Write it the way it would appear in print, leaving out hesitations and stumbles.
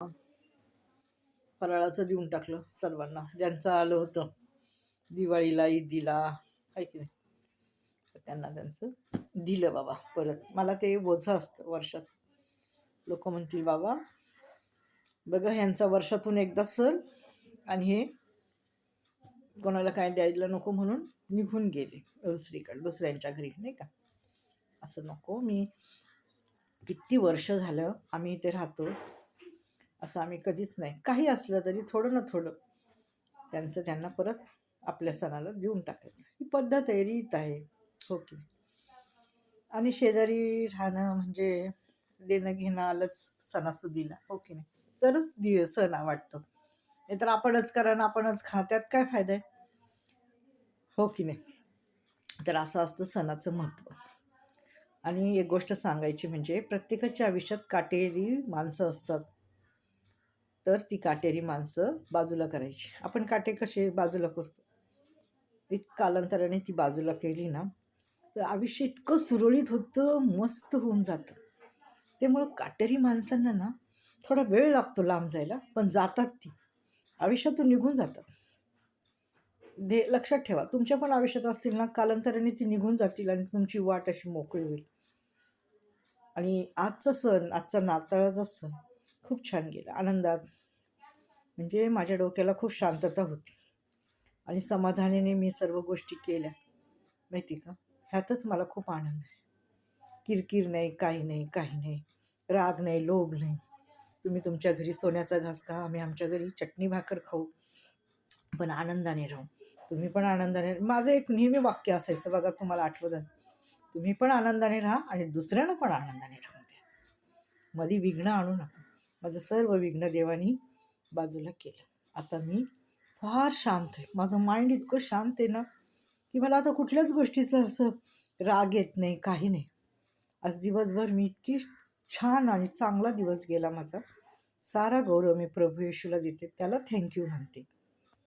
फराळाचं देऊन टाकलं सर्वांना, ज्यांचं आलं होतं दिवाळीला, ईदीला, आहे की नाही, तर त्यांना त्यांचं दिलं बाबा. परत मला ते ओझं असतं वर्षाचं. लोक म्हणतील बाबा बघा ह्यांचा वर्षातून एकदा सण, आणि हे कोणाला काय द्यायला नको म्हणून निघून गेले दुसऱ्यांच्या घरी, नाही का. असं नको. मी किती वर्ष झालं आम्ही इथे राहतो, असं आम्ही कधीच नाही. काही असलं तरी थोडं ना थोडं त्यांचं त्यांना परत आपल्या सणाला देऊन टाकायचं. ही पद्धत आहे, रीत आहे, हो की. आणि शेजारी राहणं म्हणजे देणं घेणं आलंच सणासुदीला, हो की नाही. तरच सण वाटतो. नाही तर आपणच करा आणि आपणच खा, त्यात काय फायदा आहे, हो की नाही. तर असं असतं सणाचं महत्त्व. आणि एक गोष्ट सांगायची म्हणजे प्रत्येकाच्या आयुष्यात काटेरी माणसं असतात, तर ती काटेरी माणसं बाजूला करायची. आपण काटे कसे बाजूला करतो, एक कालांतराने ती बाजूला केली ना, तर आयुष्य इतकं सुरळीत होतं, मस्त होऊन जातं. त्यामुळं काटेरी माणसांना ना थोडा वेळ लागतो लांब जायला, पण जातात ती, आयुष्यातून निघून जातात. लक्षात ठेवा, तुमच्या पण आयुष्यात असतील ना, कालांतराने ती निघून जातील आणि तुमची वाट अशी मोकळी होईल. आणि आजचा सण, आजचा नाताळाचा सण खूप छान गेला आनंदात. म्हणजे माझ्या डोक्याला खूप शांतता होती आणि समाधानाने मी सर्व गोष्टी केल्या, माहिती का. ह्यातच मला खूप आनंद आहे. किरकिर नाही, काही नाही, काही नाही, राग नाही, लोभ नाही. तुम्ही तुमच्या घरी सोन्याचा घास खा, आम्ही आमच्या घरी चटणी भाकर खाऊ, पण आनंदाने राहू. तुम्ही पण आनंदाने. माझं एक नेहमी वाक्य असायचं बघा, तुम्हाला आठवत असेल, तुम्ही पण आनंदाने राहा आणि दुसऱ्यांना पण आनंदाने राहू द्या, मध्ये विघ्न आणू नका. माझं सर्व विघ्न देवानी बाजूला केलं. आता मी फार शांत आहे, माझं माइंड इतकं शांत आहे ना, की मला आता कुठल्याच गोष्टीचं असं राग येत नाही, काही नाही. आज दिवसभर मी इतकी छान आणि चांगला दिवस गेला माझा. सारा गौरव मी प्रभू येशूला देते, त्याला थँक्यू म्हणते.